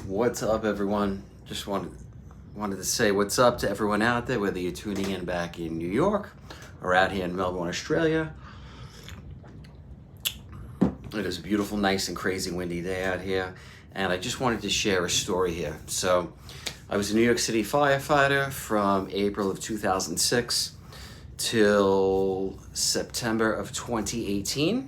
What's up, everyone? Just wanted to say what's up to everyone out there, whether you're tuning in back in New York or out here in Melbourne, Australia. It is a beautiful, nice, and crazy windy day out here, and I just wanted to share a story here. So, I was a New York City firefighter from April of 2006 till September of 2018,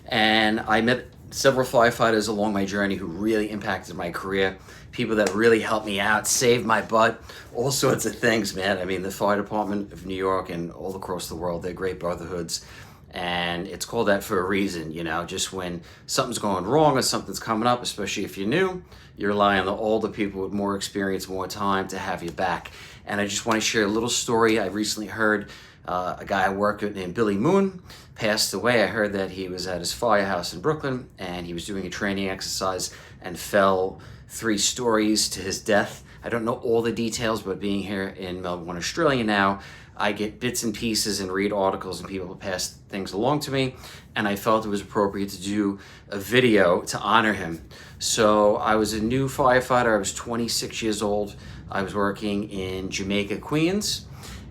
and I met several firefighters along my journey who really impacted my career, people that really helped me out, saved my butt, all sorts of things, man. I mean, the fire department of New York and all across the world, they're great brotherhoods, and it's called that for a reason, you know. Just when something's going wrong or something's coming up, especially if you're new, you rely on the older people with more experience, more time to have you back. And I just want to share a little story. I recently heard a guy I worked with named Billy Moon passed away. I heard that he was at his firehouse in Brooklyn and he was doing a training exercise and fell 3 stories to his death. I don't know all the details, but being here in Melbourne, Australia now, I get bits and pieces and read articles and people pass things along to me, and I felt it was appropriate to do a video to honor him. So I was a new firefighter. I was 26 years old. I was working in Jamaica, Queens,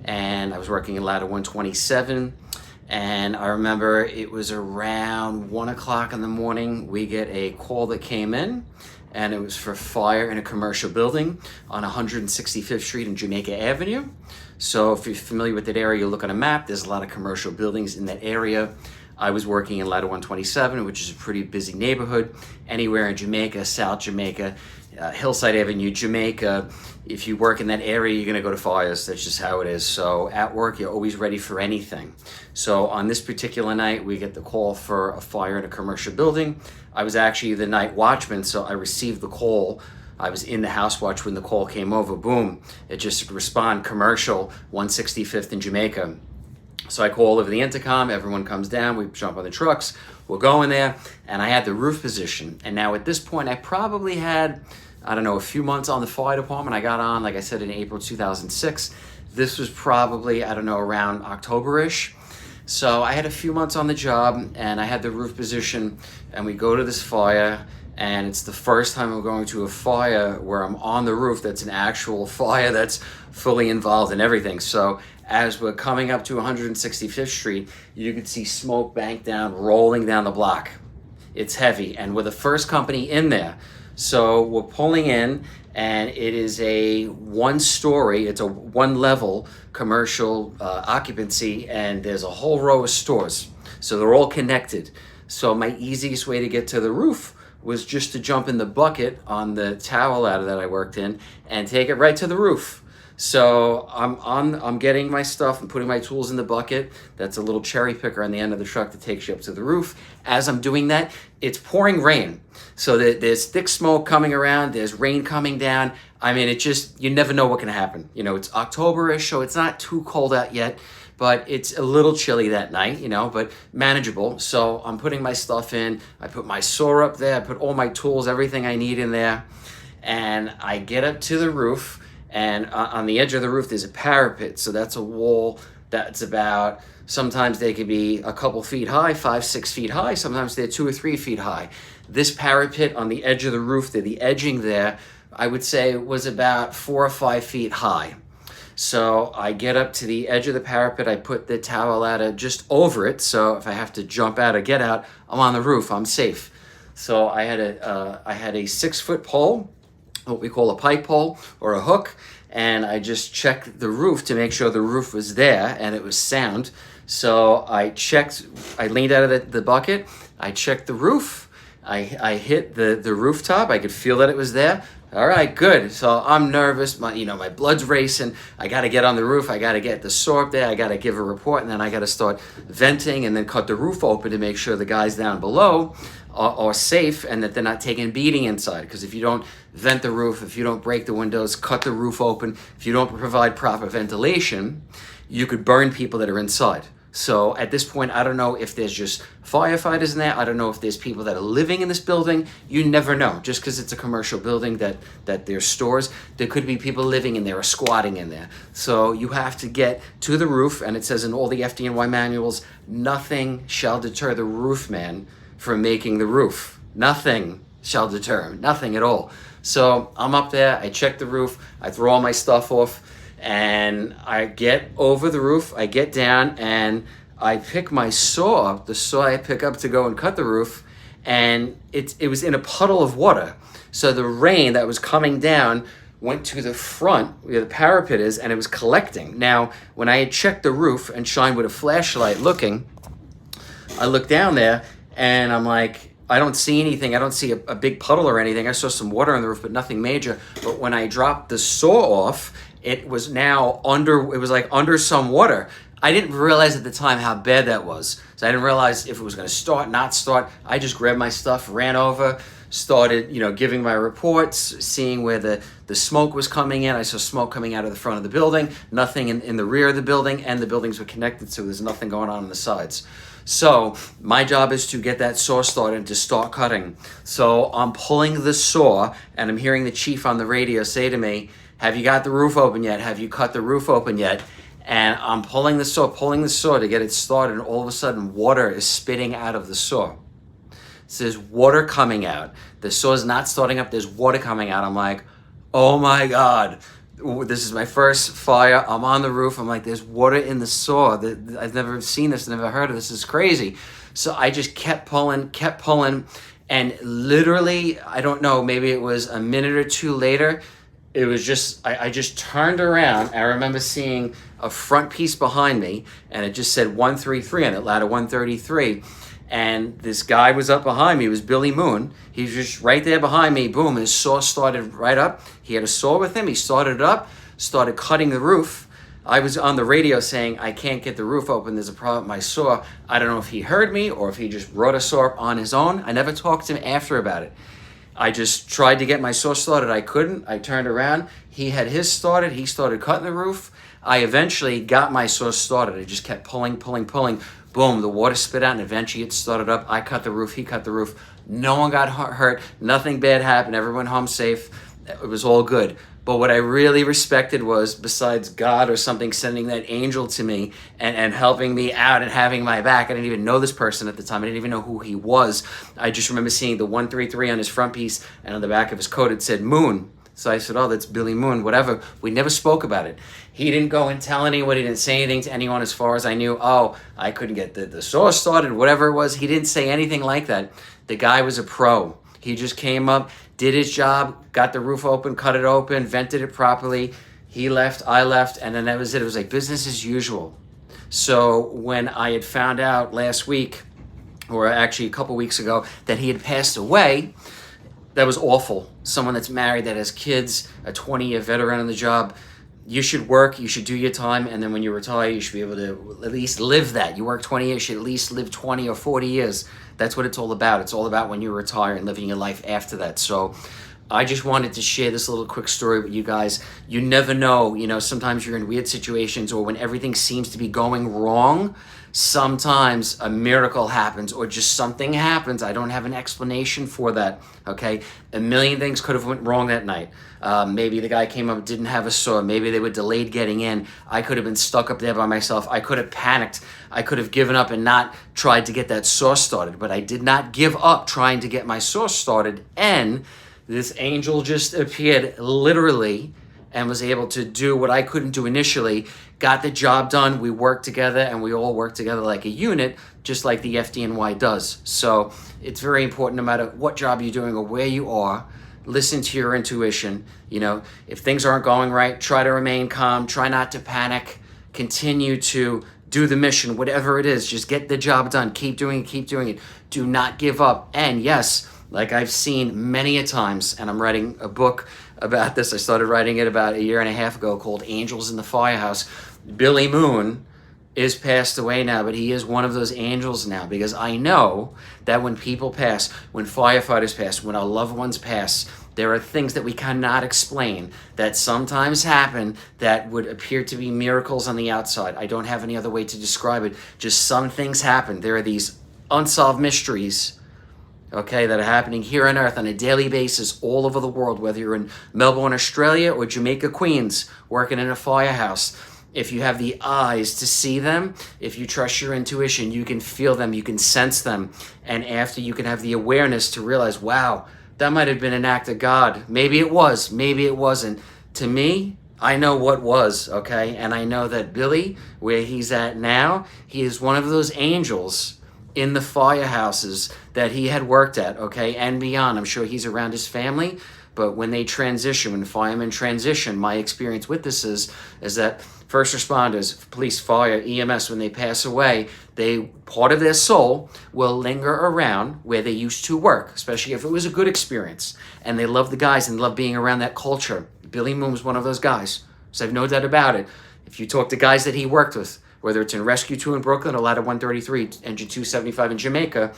and I was working in ladder 127. And I remember it was around 1 o'clock in the morning. We get a call that came in, and it was for fire in a commercial building on 165th Street and Jamaica Avenue. So if you're familiar with that area, you look on a map, there's a lot of commercial buildings in that area. I was working in ladder 127, which is a pretty busy neighborhood. Anywhere in Jamaica, South Jamaica, Hillside Avenue, Jamaica, if you work in that area, you're gonna go to fires. That's just how it is. So at work, you're always ready for anything. So on this particular night, we get the call for a fire in a commercial building. I was actually the night watchman, so I received the call. I was in the house watch when the call came over. Boom, it just respond, commercial, 165th in Jamaica. So I call over the intercom, everyone comes down, we jump on the trucks, we're going there, and I had the roof position. And now at this point, I probably had, I don't know, a few months on the fire department. I got on, like I said, in April 2006. This was probably, I don't know, around October-ish. So I had a few months on the job, and I had the roof position, and we go to this fire, and it's the first time I'm going to a fire where I'm on the roof that's an actual fire that's fully involved in everything. So as we're coming up to 165th Street, you can see smoke bank down, rolling down the block. It's heavy, and we're the first company in there. So we're pulling in, and it is a 1-story, it's a 1-level commercial occupancy, and there's a whole row of stores. So they're all connected. So my easiest way to get to the roof was just to jump in the bucket on the tower ladder that I worked in and take it right to the roof. So I'm getting my stuff and putting my tools in the bucket. That's a little cherry picker on the end of the truck that takes you up to the roof. As I'm doing that, it's pouring rain. So there's thick smoke coming around, there's rain coming down. I mean, it just, you never know what can happen. You know, it's October-ish, so it's not too cold out yet, but it's a little chilly that night, you know, but manageable. So I'm putting my stuff in. I put my saw up there, I put all my tools, everything I need in there. And I get up to the roof, and on the edge of the roof, there's a parapet. So that's a wall that's about, sometimes they could be a couple feet high, 5-6 feet high. Sometimes they're 2 or 3 feet high. This parapet on the edge of the roof, the edging there, I would say was about 4 or 5 feet high. So I get up to the edge of the parapet, I put the tower ladder just over it, so if I have to jump out or get out, I'm on the roof, I'm safe. So I had a 6-foot pole, what we call a pike pole or a hook, and I just checked the roof to make sure the roof was there and it was sound. So I leaned out of the bucket, I checked the roof, I hit the rooftop, I could feel that it was there. All right, good. So I'm nervous, my blood's racing. I got to get on the roof. I got to get the saw up there. I got to give a report, and then I got to start venting and then cut the roof open to make sure the guys down below are safe and that they're not taking a beating inside. Because if you don't vent the roof, if you don't break the windows, cut the roof open, if you don't provide proper ventilation, you could burn people that are inside. So at this point, I don't know if there's just firefighters in there. I don't know if there's people that are living in this building. You never know. Just because it's a commercial building that there's stores, there could be people living in there or squatting in there. So you have to get to the roof, and it says in all the FDNY manuals, nothing shall deter the roofman from making the roof. Nothing. shall deter. Nothing at all. So I'm up there, I check the roof, I throw all my stuff off, and I get over the roof, I get down, and I pick my saw, the saw I pick up to go and cut the roof, and it was in a puddle of water. So the rain that was coming down went to the front where the parapet is, and it was collecting. Now, when I had checked the roof and shined with a flashlight looking, I looked down there, and I'm like, I don't see anything. I don't see a big puddle or anything. I saw some water on the roof, but nothing major. But when I dropped the saw off, it was now under, it was like under some water. I didn't realize at the time how bad that was. So I didn't realize if it was gonna start, not start. I just grabbed my stuff, ran over, started, giving my reports, seeing where the smoke was coming in. I saw smoke coming out of the front of the building, nothing in the rear of the building, and the buildings were connected, so there's nothing going on the sides. So my job is to get that saw started and to start cutting. So I'm pulling the saw, and I'm hearing the chief on the radio say to me, have you got the roof open yet? Have you cut the roof open yet? And I'm pulling the saw to get it started, and all of a sudden water is spitting out of the saw. So there's water coming out. The saw's not starting up, there's water coming out. I'm like, oh my God. This is my first fire. I'm on the roof. I'm like, there's water in the saw. I've never seen this, never heard of this. This is crazy. So I just kept pulling, and literally, I don't know, maybe it was a minute or two later, it was just, I just turned around. I remember seeing a front piece behind me, and it just said 133 on it, ladder 133. And this guy was up behind me. It was Billy Moon. He was just right there behind me. Boom, his saw started right up. He had a saw with him. He started it up, started cutting the roof. I was on the radio saying, I can't get the roof open. There's a problem with my saw. I don't know if he heard me or if he just wrote a saw on his own. I never talked to him after about it. I just tried to get my saw started. I couldn't. I turned around. He had his started. He started cutting the roof. I eventually got my saw started. I just kept pulling. Boom, the water spit out, and eventually it started up. I cut the roof, he cut the roof. No one got hurt, nothing bad happened, everyone home safe. It was all good. But what I really respected was, besides God or something sending that angel to me and helping me out and having my back, I didn't even know this person at the time. I didn't even know who he was. I just remember seeing the 133 on his front piece, and on the back of his coat it said Moon. So I said, oh, that's Billy Moon, whatever. We never spoke about it. He didn't go and tell anyone. He didn't say anything to anyone as far as I knew. Oh, I couldn't get the saw started, whatever it was. He didn't say anything like that. The guy was a pro. He just came up, did his job, got the roof open, cut it open, vented it properly. He left, I left, and then that was it. It was like business as usual. So when I had found out last week, or actually a couple weeks ago, that he had passed away, that was awful. Someone that's married, that has kids, a 20-year veteran on the job. You should work, you should do your time, and then when you retire, you should be able to at least live that. You work 20 years, you should at least live 20 or 40 years. That's what it's all about. It's all about when you retire and living your life after that. So I just wanted to share this little quick story with you guys. You never know, sometimes you're in weird situations, or when everything seems to be going wrong, sometimes a miracle happens or just something happens. I don't have an explanation for that, okay? A million things could have went wrong that night. Maybe the guy came up, didn't have a saw. Maybe they were delayed getting in. I could have been stuck up there by myself. I could have panicked. I could have given up and not tried to get that saw started, but I did not give up trying to get my saw started, and this angel just appeared literally and was able to do what I couldn't do initially, got the job done. We worked together, and we all work together like a unit, just like the FDNY does. So it's very important, no matter what job you're doing or where you are, listen to your intuition. If things aren't going right, try to remain calm, try not to panic, continue to do the mission, whatever it is, just get the job done, keep doing it, do not give up. And yes, like I've seen many a times, and I'm writing a book about this. I started writing it about a year and a half ago, called Angels in the Firehouse. Billy Moon is passed away now, but he is one of those angels now, because I know that when people pass, when firefighters pass, when our loved ones pass, there are things that we cannot explain that sometimes happen that would appear to be miracles on the outside. I don't have any other way to describe it. Just some things happen. There are these unsolved mysteries, okay, that are happening here on Earth on a daily basis all over the world, whether you're in Melbourne, Australia, or Jamaica, Queens, working in a firehouse. If you have the eyes to see them, if you trust your intuition, you can feel them, you can sense them. And after, you can have the awareness to realize, wow, that might have been an act of God. Maybe it was, maybe it wasn't. To me, I know what was, okay? And I know that Billy, where he's at now, he is one of those angels in the firehouses that he had worked at, okay, and beyond. I'm sure he's around his family, but when they transition, when firemen transition, my experience with this is that first responders, police, fire, EMS, when they pass away, part of their soul will linger around where they used to work, especially if it was a good experience, and they love the guys and love being around that culture. Billy Moon was one of those guys, so I have no doubt about it. If you talk to guys that he worked with, whether it's in Rescue 2 in Brooklyn or Ladder 133, Engine 275 in Jamaica,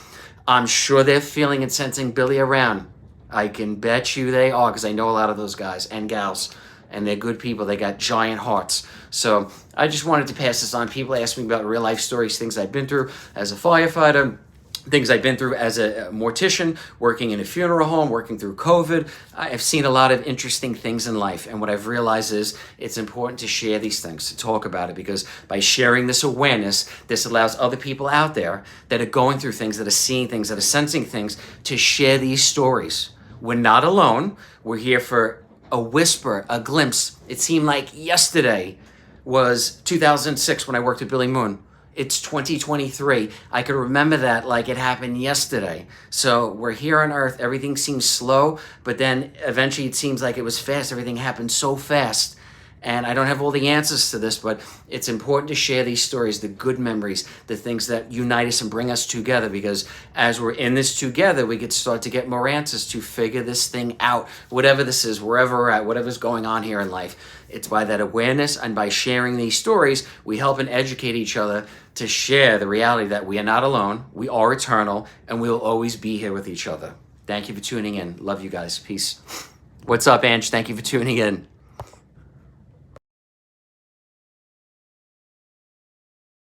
I'm sure they're feeling and sensing Billy around. I can bet you they are, because I know a lot of those guys and gals, and they're good people. They got giant hearts. So I just wanted to pass this on. People ask me about real life stories, things I've been through as a firefighter, things I've been through as a mortician, working in a funeral home, working through COVID. I've seen a lot of interesting things in life. And what I've realized is it's important to share these things, to talk about it, because by sharing this awareness, this allows other people out there that are going through things, that are seeing things, that are sensing things, to share these stories. We're not alone. We're here for a whisper, a glimpse. It seemed like yesterday was 2006 when I worked with Billy Moon. It's 2023. I could remember that like it happened yesterday. So we're here on Earth. Everything seems slow, but then eventually it seems like it was fast. Everything happened so fast. And I don't have all the answers to this, but it's important to share these stories, the good memories, the things that unite us and bring us together, because as we're in this together, we could start to get more answers to figure this thing out, whatever this is, wherever we're at, whatever's going on here in life. It's by that awareness and by sharing these stories, we help and educate each other to share the reality that we are not alone, we are eternal, and we will always be here with each other. Thank you for tuning in. Love you guys. Peace. What's up, Ange? Thank you for tuning in.